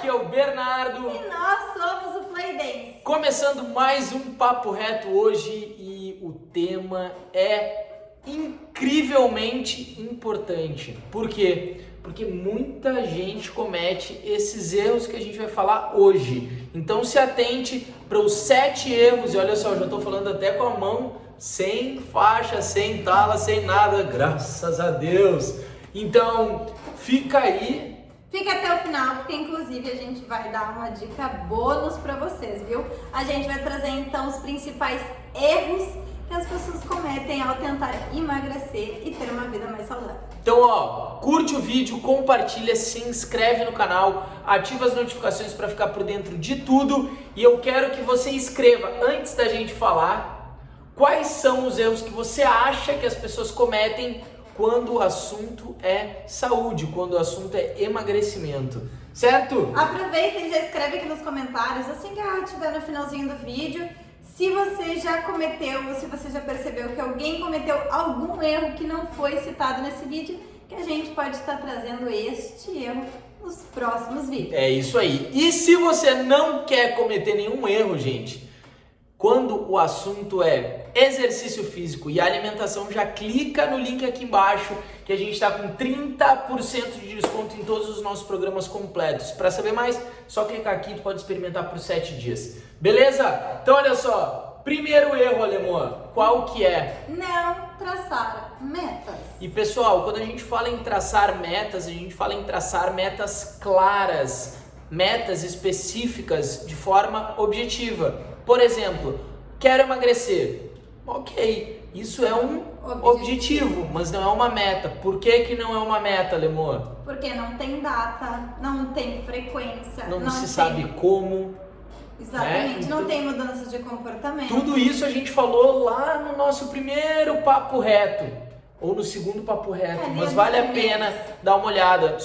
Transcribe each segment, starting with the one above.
aqui é o Bernardo. E nós somos o Playdance. Começando mais um Papo Reto hoje e o tema é incrivelmente importante. Por quê? Porque muita gente comete esses erros que a gente vai falar hoje. Então se atente para os 7 erros, e olha só, eu já estou falando até com a mão sem faixa, sem tala, sem nada, graças a Deus. Então fica aí. Fica até o final, porque inclusive a gente vai dar uma dica bônus para vocês, viu? A gente vai trazer então os principais erros que as pessoas cometem ao tentar emagrecer e ter uma vida mais saudável. Então, ó, curte o vídeo, compartilha, se inscreve no canal, ativa as notificações para ficar por dentro de tudo. E eu quero que você escreva, antes da gente falar, quais são os erros que você acha que as pessoas cometem quando o assunto é saúde, quando o assunto é emagrecimento, certo? Aproveita e já escreve aqui nos comentários, assim que eu estiver no finalzinho do vídeo, se você já cometeu ou se você já percebeu que alguém cometeu algum erro que não foi citado nesse vídeo, que a gente pode estar trazendo este erro nos próximos vídeos. É isso aí. E se você não quer cometer nenhum erro, gente, quando o assunto é exercício físico e alimentação, já clica no link aqui embaixo que a gente está com 30% de desconto em todos os nossos programas completos. Para saber mais, só clicar aqui, tu pode experimentar por 7 dias. Beleza? Então olha só, primeiro erro, Alemã, qual que é? Não traçar metas. E pessoal, quando a gente fala em traçar metas, a gente fala em traçar metas claras, metas específicas de forma objetiva. Por exemplo, quero emagrecer. Ok, isso é um objetivo, mas não é uma meta. Por que não é uma meta, Lemoa? Porque não tem data, não tem frequência, não se sabe como. Exatamente, né? Não tem mudança de comportamento. Tudo isso a gente falou lá no nosso primeiro Papo Reto, ou no segundo Papo Reto, mas vale a pena dar uma olhada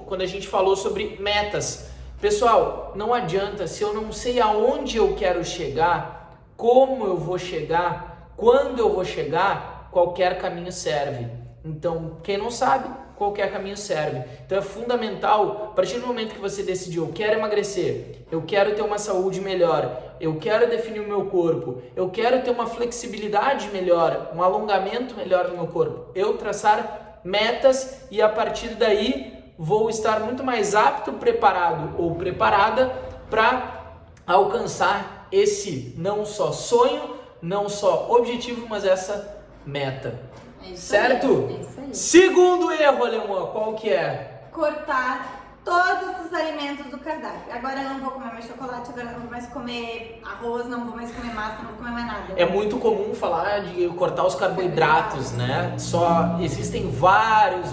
quando a gente falou sobre metas. Pessoal, não adianta, se eu não sei aonde eu quero chegar, como eu vou chegar, quando eu vou chegar, qualquer caminho serve. Então, quem não sabe, qualquer caminho serve. Então é fundamental, a partir do momento que você decidiu, eu quero emagrecer, eu quero ter uma saúde melhor, eu quero definir o meu corpo, eu quero ter uma flexibilidade melhor, um alongamento melhor no meu corpo, eu traçar metas e a partir daí vou estar muito mais apto, preparado ou preparada para alcançar esse não só sonho, não só objetivo, mas essa meta. É isso certo? Aí, é isso aí. Segundo erro, Alemã, qual que é? Cortar todos os alimentos do cardápio. Agora eu não vou comer mais chocolate, agora eu não vou mais comer arroz, não vou mais comer massa, não vou comer mais nada. É muito comum falar de cortar os carboidratos, né? Só existem vários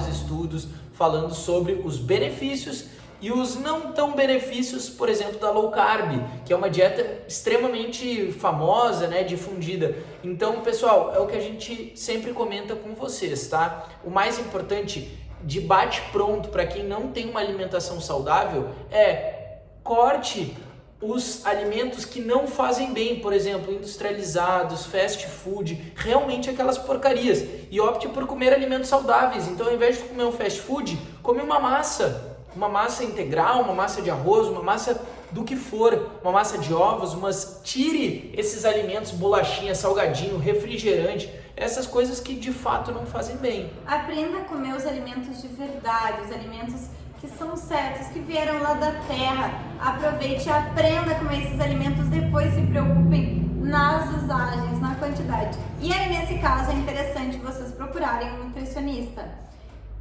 estudos falando sobre os benefícios e os não tão benefícios, por exemplo, da low carb, que é uma dieta extremamente famosa, né, difundida. Então, pessoal, é o que a gente sempre comenta com vocês, tá? O mais importante de bate pronto para quem não tem uma alimentação saudável é corte os alimentos que não fazem bem, por exemplo, industrializados, fast food, realmente aquelas porcarias, e opte por comer alimentos saudáveis. Então, ao invés de comer um fast food, come uma massa integral, uma massa de arroz, uma massa do que for, uma massa de ovos, mas tire esses alimentos, bolachinha, salgadinho, refrigerante, essas coisas que de fato não fazem bem. Aprenda a comer os alimentos de verdade, os alimentos que são certos, que vieram lá da terra. Aproveite e aprenda a comer esses alimentos, depois se preocupem nas usagens, na quantidade. E aí, nesse caso, é interessante vocês procurarem um nutricionista.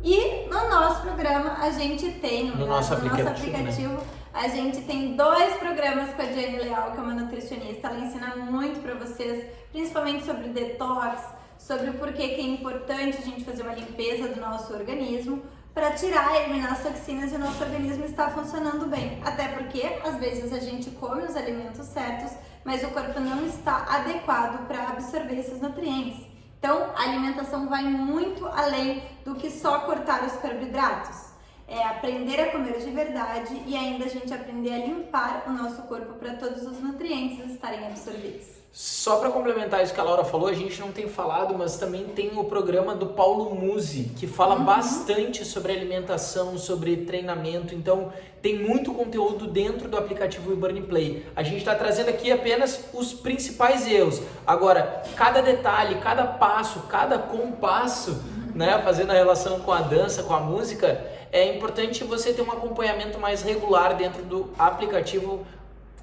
E no nosso programa a gente tem, no nosso aplicativo, né? A gente tem 2 programas com a Jenny Leal, que é uma nutricionista. Ela ensina muito para vocês, principalmente sobre detox, sobre o porquê que é importante a gente fazer uma limpeza do nosso organismo para tirar e eliminar as toxinas e o nosso organismo está funcionando bem. Até porque às vezes a gente come os alimentos certos, mas o corpo não está adequado para absorver esses nutrientes. Então, a alimentação vai muito além do que só cortar os carboidratos. é aprender a comer de verdade e ainda a gente aprender a limpar o nosso corpo para todos os nutrientes estarem absorvidos. Só para complementar isso que a Laura falou, a gente não tem falado, mas também tem o programa do Paulo Musi, que fala bastante sobre alimentação, sobre treinamento, então tem muito conteúdo dentro do aplicativo WeBurn Play. A gente está trazendo aqui apenas os principais erros. Agora, cada detalhe, cada passo, cada compasso, né, fazendo a relação com a dança, com a música, é importante você ter um acompanhamento mais regular dentro do aplicativo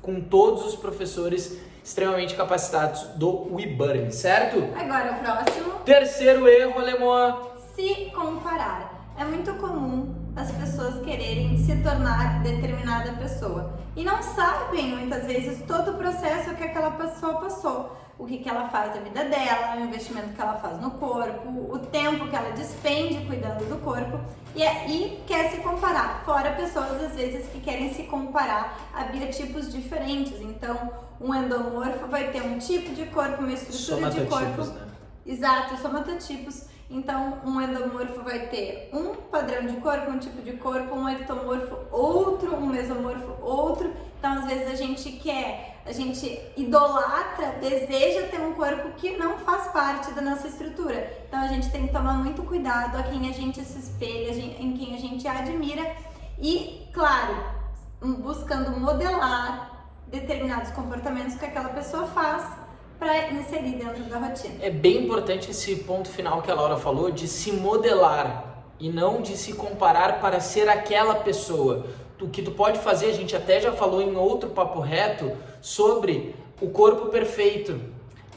com todos os professores extremamente capacitados do WeBurn, certo? Agora o próximo. Terceiro erro, Alemã. Se comparar. É muito comum as pessoas quererem se tornar determinada pessoa e não sabem muitas vezes todo o processo que aquela pessoa passou. O que ela faz da vida dela, o investimento que ela faz no corpo, o tempo que ela despende cuidando do corpo e quer se comparar. Fora pessoas, às vezes, que querem se comparar a biotipos diferentes. Então, um endomorfo vai ter um tipo de corpo, uma estrutura de corpo. Né? Exato, somatotipos. Então, um endomorfo vai ter um padrão de corpo, um tipo de corpo, um ectomorfo outro, um mesomorfo outro. Então, às vezes, a gente idolatra, deseja ter um corpo que não faz parte da nossa estrutura. Então, a gente tem que tomar muito cuidado a quem a gente se espelha, em quem a gente admira e, claro, buscando modelar determinados comportamentos que aquela pessoa faz para inserir dentro da rotina. É bem importante esse ponto final que a Laura falou de se modelar e não de se comparar para ser aquela pessoa. O que tu pode fazer, a gente até já falou em outro papo reto sobre o corpo perfeito.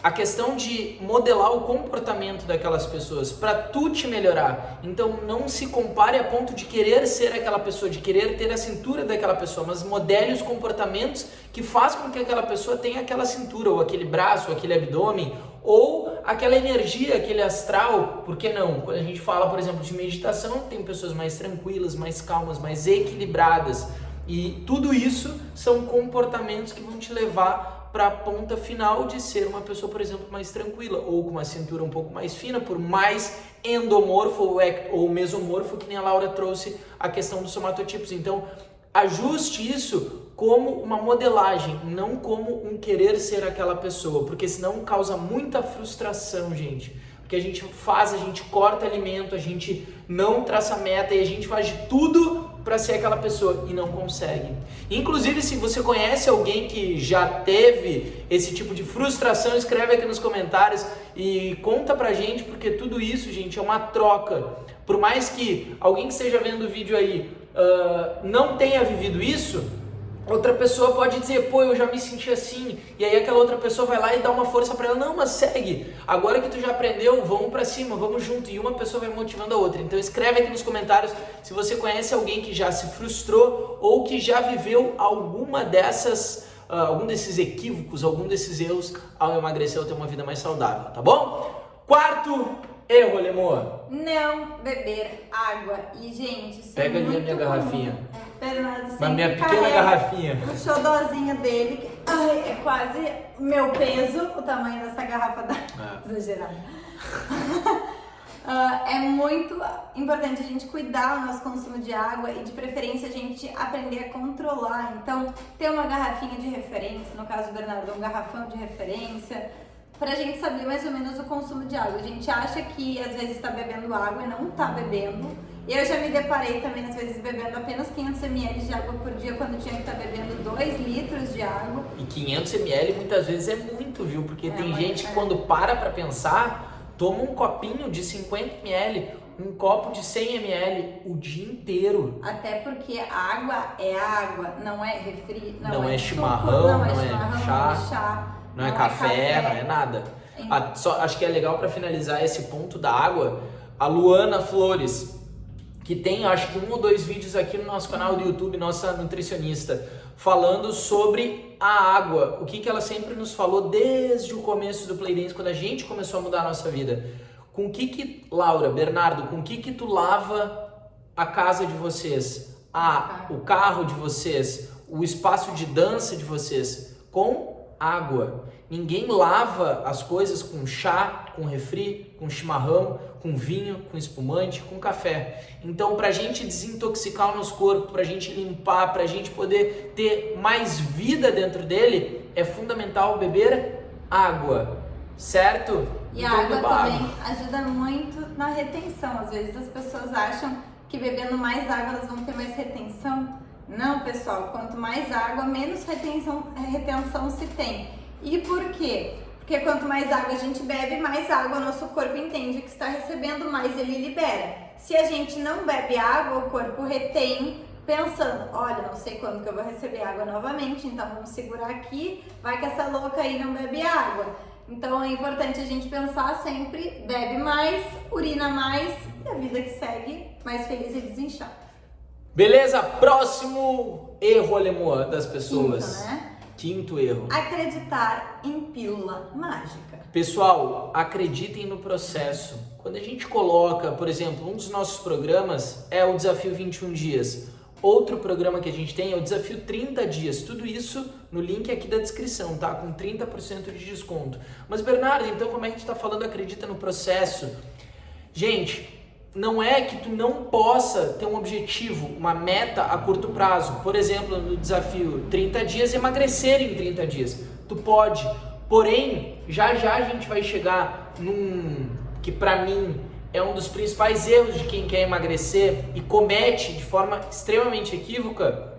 A questão de modelar o comportamento daquelas pessoas para tu te melhorar. Então não se compare a ponto de querer ser aquela pessoa, de querer ter a cintura daquela pessoa, mas modele os comportamentos que faz com que aquela pessoa tenha aquela cintura, ou aquele braço, ou aquele abdômen, ou aquela energia, aquele astral. Por que não? Quando a gente fala, por exemplo, de meditação, tem pessoas mais tranquilas, mais calmas, mais equilibradas. E tudo isso são comportamentos que vão te levar para a ponta final de ser uma pessoa, por exemplo, mais tranquila, ou com uma cintura um pouco mais fina, por mais endomorfo ou mesomorfo, que nem a Laura trouxe a questão dos somatotipos. Então, ajuste isso como uma modelagem, não como um querer ser aquela pessoa, porque senão causa muita frustração, gente. Porque a gente corta alimento, a gente não traça meta e a gente faz de tudo para ser aquela pessoa e não consegue. Inclusive, se você conhece alguém que já teve esse tipo de frustração, escreve aqui nos comentários e conta pra gente, porque tudo isso, gente, é uma troca. Por mais que alguém que esteja vendo o vídeo aí não tenha vivido isso, outra pessoa pode dizer, pô, eu já me senti assim, e aí aquela outra pessoa vai lá e dá uma força pra ela, não, mas segue, agora que tu já aprendeu, vamos pra cima, vamos junto, e uma pessoa vai motivando a outra. Então escreve aqui nos comentários se você conhece alguém que já se frustrou ou que já viveu algum desses equívocos, algum desses erros ao emagrecer ou ter uma vida mais saudável, tá bom? Quarto erro, Alemã. Não beber água. E, gente, isso pega é ali muito a minha comum. garrafinha. Bernardo Na minha pequena carrega garrafinha. O xodózinho dele, que é quase meu peso, o tamanho dessa garrafa exagerada. É muito importante a gente cuidar do nosso consumo de água e de preferência a gente aprender a controlar. Então, ter uma garrafinha de referência, no caso do Bernardo, um garrafão de referência, pra gente saber mais ou menos o consumo de água. A gente acha que às vezes está bebendo água e não está bebendo. Eu já me deparei também às vezes bebendo apenas 500 ml de água por dia quando tinha que estar bebendo 2 litros de água. E 500 ml muitas vezes é muito, viu? Porque tem gente que quando para pra pensar, toma um copinho de 50 ml, um copo de 100 ml o dia inteiro. Até porque a água é água, não é refri, não é suco, chimarrão, não é chá, não é café, não é nada. Acho que é legal para finalizar esse ponto da água, a Luana Flores, que tem acho que 1 ou 2 vídeos aqui no nosso canal do YouTube, nossa nutricionista, falando sobre a água, o que ela sempre nos falou desde o começo do Play Dance, quando a gente começou a mudar a nossa vida. Com Laura, Bernardo, com que tu lava a casa de vocês, o carro de vocês, o espaço de dança de vocês? Com água. Ninguém lava as coisas com chá, com refri, com chimarrão, com vinho, com espumante, com café. Então, para a gente desintoxicar o nosso corpo, para a gente limpar, para a gente poder ter mais vida dentro dele, é fundamental beber água, certo? E então, a água também ajuda muito na retenção. Às vezes as pessoas acham que bebendo mais água elas vão ter mais retenção. Não, pessoal, quanto mais água, menos retenção se tem. E por quê? Porque quanto mais água a gente bebe, mais água o nosso corpo entende que está recebendo, mais ele libera. Se a gente não bebe água, o corpo retém, pensando, olha, não sei quando que eu vou receber água novamente, então vamos segurar aqui, vai que essa louca aí não bebe água. Então é importante a gente pensar sempre, bebe mais, urina mais, e a vida que segue, mais feliz e desinchada. Beleza? Próximo erro, Alemoa, das pessoas. Quinto, né? Quinto erro. Acreditar em pílula mágica. Pessoal, acreditem no processo. Quando a gente coloca, por exemplo, um dos nossos programas é o Desafio 21 Dias. Outro programa que a gente tem é o Desafio 30 Dias. Tudo isso no link aqui da descrição, tá? Com 30% de desconto. Mas, Bernardo, então como é que tu tá falando acredita no processo? Gente, não é que tu não possa ter um objetivo, uma meta a curto prazo. Por exemplo, no Desafio 30 Dias, emagrecer em 30 dias. Tu pode, porém, já a gente vai chegar num que pra mim é um dos principais erros de quem quer emagrecer e comete de forma extremamente equívoca,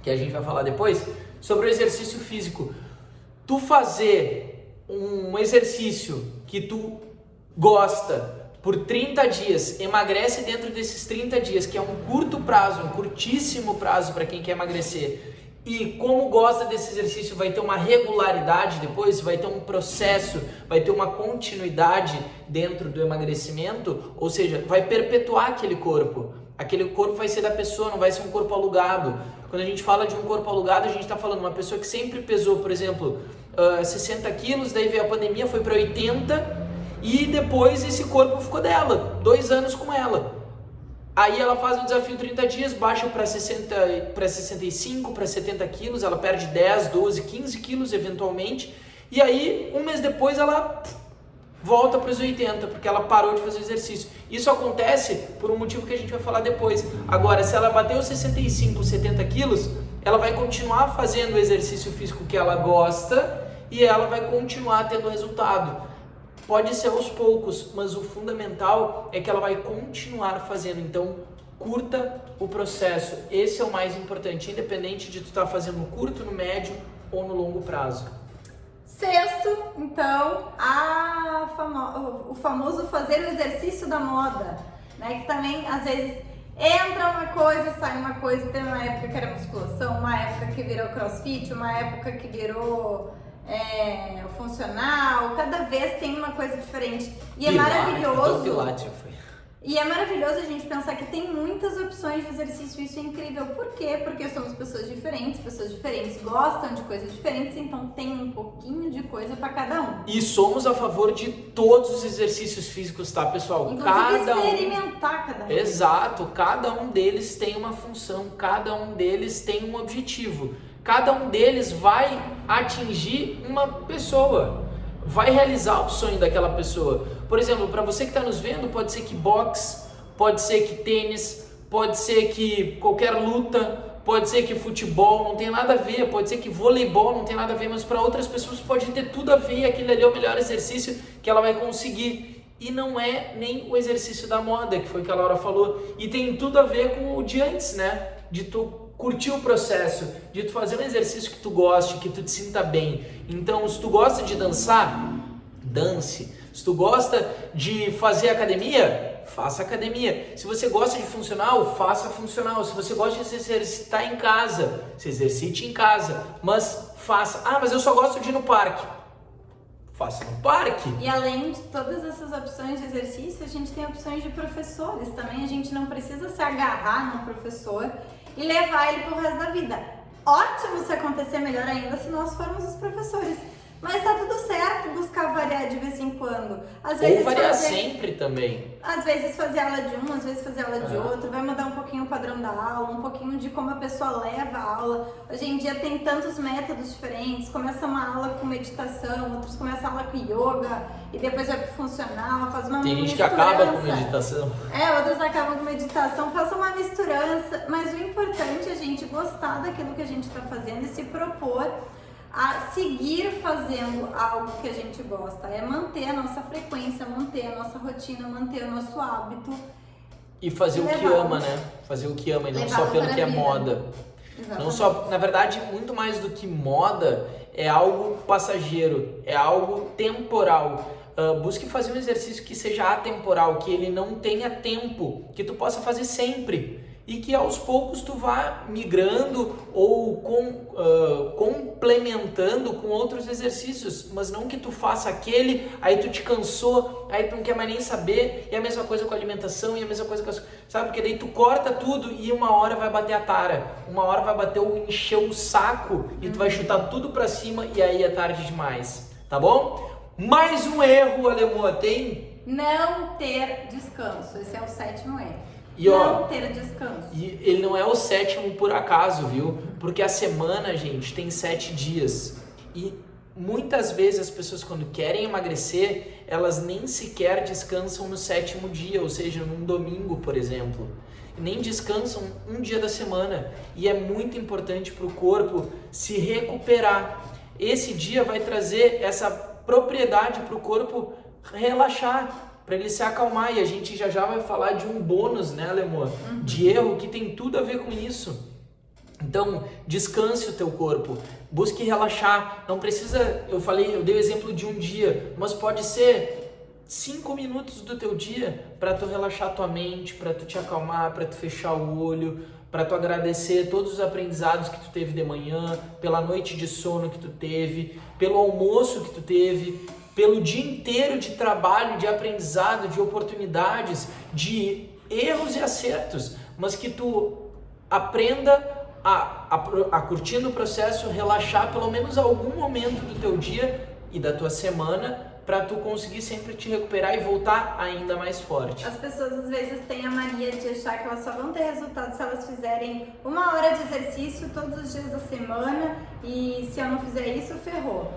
que a gente vai falar depois, sobre o exercício físico. Tu fazer um exercício que tu gosta por 30 dias, emagrece dentro desses 30 dias, que é um curto prazo, um curtíssimo prazo para quem quer emagrecer, e como gosta desse exercício, vai ter uma regularidade depois, vai ter um processo, vai ter uma continuidade dentro do emagrecimento, ou seja, vai perpetuar aquele corpo. Aquele corpo vai ser da pessoa, não vai ser um corpo alugado. Quando a gente fala de um corpo alugado, a gente está falando de uma pessoa que sempre pesou, por exemplo, 60 quilos, daí veio a pandemia, foi para 80 e depois esse corpo ficou dela, 2 anos com ela. Aí ela faz o desafio 30 dias, baixa para 65, para 70 quilos, ela perde 10, 12, 15 quilos eventualmente, e aí um mês depois ela volta para os 80, porque ela parou de fazer exercício. Isso acontece por um motivo que a gente vai falar depois. Agora, se ela bateu 65, 70 quilos, ela vai continuar fazendo o exercício físico que ela gosta e ela vai continuar tendo resultado. Pode ser aos poucos, mas o fundamental é que ela vai continuar fazendo. Então, curta o processo. Esse é o mais importante, independente de tu estar fazendo no curto, no médio ou no longo prazo. Sexto, então, o famoso fazer o exercício da moda, né? Que também, às vezes, entra uma coisa, sai uma coisa. Tem uma época que era musculação, uma época que virou crossfit, uma época que virou o funcional. Cada vez tem uma coisa diferente. E Pilates, é maravilhoso. Pilates já foi. E é maravilhoso a gente pensar que tem muitas opções de exercício, isso é incrível. Por quê? Porque somos pessoas diferentes gostam de coisas diferentes, então tem um pouquinho de coisa para cada um. E somos a favor de todos os exercícios físicos, tá, pessoal? Inclusive experimentar cada um. Exato, cada um deles tem uma função, cada um deles tem um objetivo. Cada um deles vai atingir uma pessoa, vai realizar o sonho daquela pessoa. Por exemplo, para você que está nos vendo, pode ser que boxe, pode ser que tênis, pode ser que qualquer luta, pode ser que futebol, não tem nada a ver, pode ser que voleibol não tem nada a ver, mas para outras pessoas pode ter tudo a ver e aquele ali é o melhor exercício que ela vai conseguir. E não é nem o exercício da moda, que foi o que a Laura falou, e tem tudo a ver com o de antes, né? De tu curtir o processo, de tu fazer um exercício que tu goste, que tu te sinta bem. Então, se tu gosta de dançar, dance. Se tu gosta de fazer academia, faça academia. Se você gosta de funcional, faça funcional. Se você gosta de se exercitar em casa, se exercite em casa, mas faça. Ah, mas eu só gosto de ir no parque. Faça no parque. E além de todas essas opções de exercício, a gente tem opções de professores também. A gente não precisa se agarrar no professor e levar ele pro resto da vida. Ótimo se acontecer, melhor ainda se nós formos os professores. Mas tá tudo certo buscar variar de vez em quando. Ou variar sempre também. Às vezes fazer aula de um, às vezes fazer aula de outro, vai mudar um pouquinho o padrão da aula, um pouquinho de como a pessoa leva a aula. Hoje em dia tem tantos métodos diferentes, começa uma aula com meditação, outros começam a aula com yoga, e depois vai pro funcional, faz uma Tem gente que misturança. acaba com meditação. Outros acabam com meditação, faça uma misturança, mas o importante é a gente gostar daquilo que a gente está fazendo e se propor a seguir fazendo algo que a gente gosta, é manter a nossa frequência, manter a nossa rotina, manter o nosso hábito. E fazer o que ama, né? Fazer o que ama e não só pelo que é moda. Exatamente. Não só, na verdade, muito mais do que moda, é algo passageiro, é algo temporal. Busque fazer um exercício que seja atemporal, que ele não tenha tempo, que tu possa fazer sempre. E que aos poucos tu vá migrando ou complementando com outros exercícios, mas não que tu faça aquele, aí tu te cansou, aí tu não quer mais nem saber, e a mesma coisa com a alimentação, e a mesma coisa com sabe, porque daí tu corta tudo e uma hora vai bater a tara, uma hora vai bater encher o saco e tu vai chutar tudo pra cima e aí é tarde demais, tá bom? Mais um erro, Alemoa, tem? Não ter descanso, esse é o 7º erro. E, não ter descanso. E ele não é o 7º por acaso, viu? Porque a semana, gente, tem 7 dias. E muitas vezes as pessoas, quando querem emagrecer, elas nem sequer descansam no 7º dia, ou seja, num domingo, por exemplo. Nem descansam um dia da semana. E é muito importante para o corpo se recuperar. Esse dia vai trazer essa propriedade para o corpo relaxar, para ele se acalmar, e a gente já vai falar de um bônus, né, Alemoa? De erro que tem tudo a ver com isso. Então, descanse o teu corpo, busque relaxar, não precisa, eu dei o exemplo de um dia, mas pode ser 5 minutos do teu dia para tu relaxar tua mente, para tu te acalmar, para tu fechar o olho, para tu agradecer todos os aprendizados que tu teve de manhã, pela noite de sono que tu teve, pelo almoço que tu teve, pelo dia inteiro de trabalho, de aprendizado, de oportunidades, de erros e acertos, mas que tu aprenda a curtindo o processo, relaxar pelo menos algum momento do teu dia e da tua semana, para tu conseguir sempre te recuperar e voltar ainda mais forte. As pessoas às vezes têm a mania de achar que elas só vão ter resultado se elas fizerem 1 hora de exercício todos os dias da semana, e se eu não fizer isso, ferrou.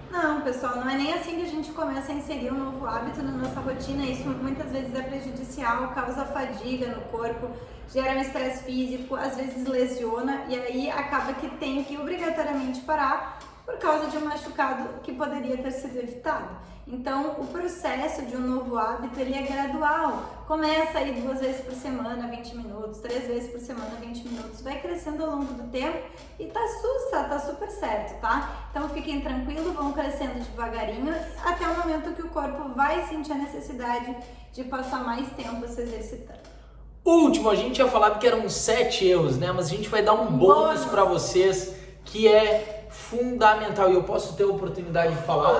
Não, pessoal, não é nem assim que a gente começa a inserir um novo hábito na nossa rotina. Isso muitas vezes é prejudicial, causa fadiga no corpo, gera um estresse físico, às vezes lesiona, e aí acaba que tem que obrigatoriamente parar por causa de um machucado que poderia ter sido evitado. Então, o processo de um novo hábito, ele é gradual. Começa aí 2 vezes por semana, 20 minutos, 3 vezes por semana, 20 minutos, vai crescendo ao longo do tempo e tá super certo, tá? Então, fiquem tranquilos, vão crescendo devagarinho até o momento que o corpo vai sentir a necessidade de passar mais tempo se exercitando. Último, a gente tinha falado que eram 7 erros, né? Mas a gente vai dar um bônus para vocês que é fundamental, e eu posso ter a oportunidade de falar?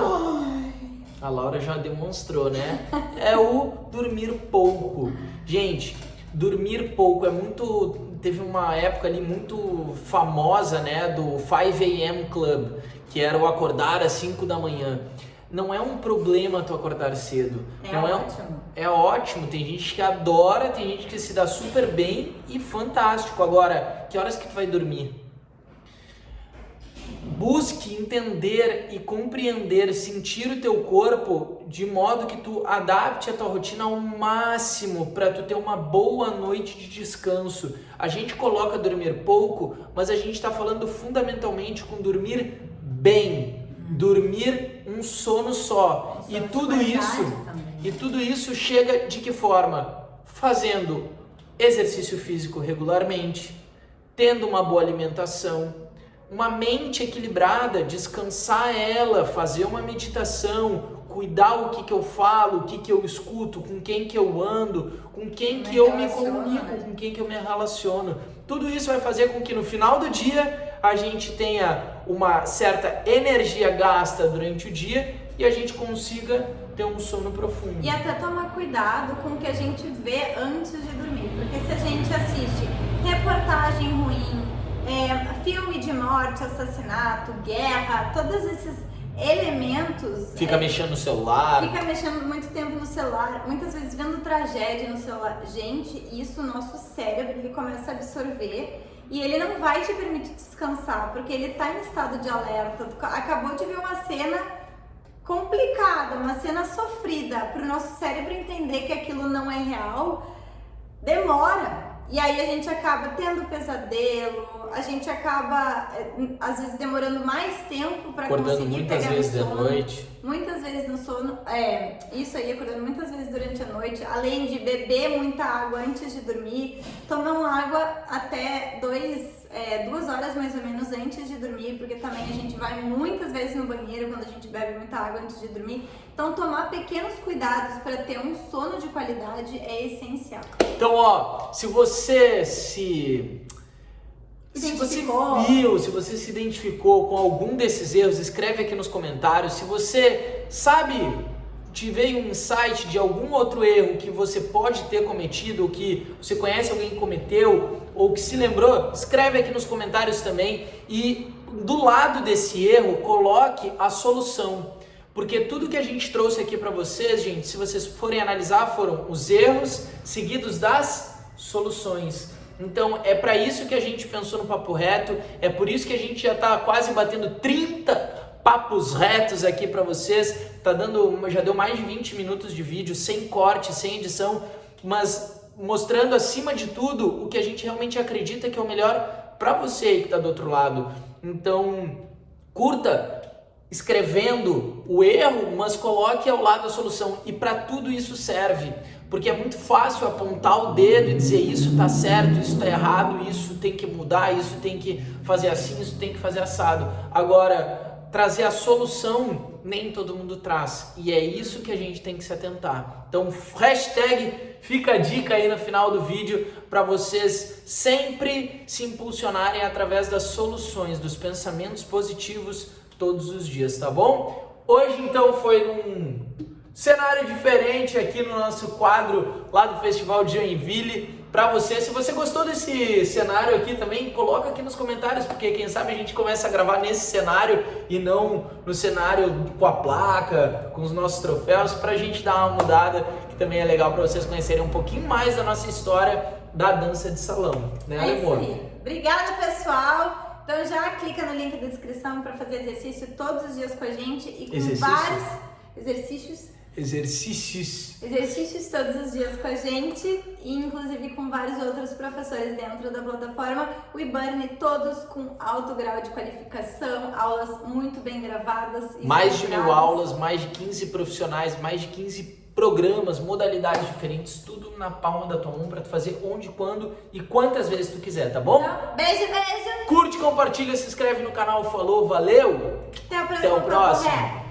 A Laura já demonstrou, né? É o dormir pouco. Gente, dormir pouco é muito... Teve uma época ali muito famosa, né? Do 5 a.m. Club, que era o acordar às 5 da manhã. Não é um problema tu acordar cedo. Ótimo. É ótimo. Tem gente que adora, tem gente que se dá super bem e fantástico. Agora, que horas que tu vai dormir? Busque entender e compreender, sentir o teu corpo de modo que tu adapte a tua rotina ao máximo para tu ter uma boa noite de descanso. A gente coloca dormir pouco, mas a gente está falando fundamentalmente com dormir bem, dormir um sono só. E tudo isso chega de que forma? Fazendo exercício físico regularmente, tendo uma boa alimentação, uma mente equilibrada, descansar ela, fazer uma meditação, cuidar o que eu falo, o que eu escuto, com quem que eu ando, com quem que eu me comunico, com quem que eu me relaciono. Tudo isso vai fazer com que no final do dia a gente tenha uma certa energia gasta durante o dia e a gente consiga ter um sono profundo. E até tomar cuidado com o que a gente vê antes de dormir, porque se a gente assiste reportagem ruim, filme de morte, assassinato, guerra, todos esses elementos... Fica mexendo no celular. Fica mexendo muito tempo no celular, muitas vezes vendo tragédia no celular. Gente, isso o nosso cérebro ele começa a absorver e ele não vai te permitir descansar, porque ele tá em estado de alerta. Tu acabou de ver uma cena complicada, uma cena sofrida, para o nosso cérebro entender que aquilo não é real, demora. E aí a gente acaba tendo pesadelo, a gente acaba, às vezes, demorando mais tempo para conseguir pegar no sono. Acordando muitas vezes de noite. Muitas vezes no sono, isso aí, acordando muitas vezes durante a noite, além de beber muita água antes de dormir, tomar água até 2 horas mais ou menos antes de dormir, porque também a gente vai muitas vezes no banheiro quando a gente bebe muita água antes de dormir. Então, tomar pequenos cuidados para ter um sono de qualidade é essencial. Então, ó, se você se identificou com algum desses erros, escreve aqui nos comentários. Se você te veio um insight de algum outro erro que você pode ter cometido, ou que você conhece alguém que cometeu, ou que se lembrou, escreve aqui nos comentários também. E do lado desse erro, coloque a solução. Porque tudo que a gente trouxe aqui para vocês, gente, se vocês forem analisar, foram os erros seguidos das soluções. Então é para isso que a gente pensou no Papo Reto, é por isso que a gente já está quase batendo 30 papos retos aqui para vocês. Já deu mais de 20 minutos de vídeo, sem corte, sem edição, mas mostrando acima de tudo o que a gente realmente acredita que é o melhor para você que está do outro lado. Então curta escrevendo o erro, mas coloque ao lado a solução. E para tudo isso serve, porque é muito fácil apontar o dedo e dizer isso está certo, isso está errado, isso tem que mudar, isso tem que fazer assim, isso tem que fazer assado. Agora, trazer a solução nem todo mundo traz, e é isso que a gente tem que se atentar. Então, hashtag fica a dica aí no final do vídeo para vocês sempre se impulsionarem através das soluções, dos pensamentos positivos todos os dias, tá bom? Hoje então foi num cenário diferente aqui no nosso quadro lá do Festival de Joinville para você. Se você gostou desse cenário aqui também, coloca aqui nos comentários, porque quem sabe a gente começa a gravar nesse cenário e não no cenário com a placa, com os nossos troféus, pra gente dar uma mudada, que também é legal para vocês conhecerem um pouquinho mais da nossa história da dança de salão, né, amor? Obrigada, pessoal! Então já clica no link da descrição para fazer exercício todos os dias com a gente e com vários exercícios todos os dias com a gente, e inclusive com vários outros professores dentro da plataforma. O eBurn, todos com alto grau de qualificação, aulas muito bem gravadas. Mais de 1000 aulas, mais de 15 profissionais, mais de 15 programas, modalidades diferentes, tudo na palma da tua mão para tu fazer onde, quando e quantas vezes tu quiser, tá bom? Então, beijo, beijo! Curte, compartilha, se inscreve no canal, falou, valeu! Até o próximo.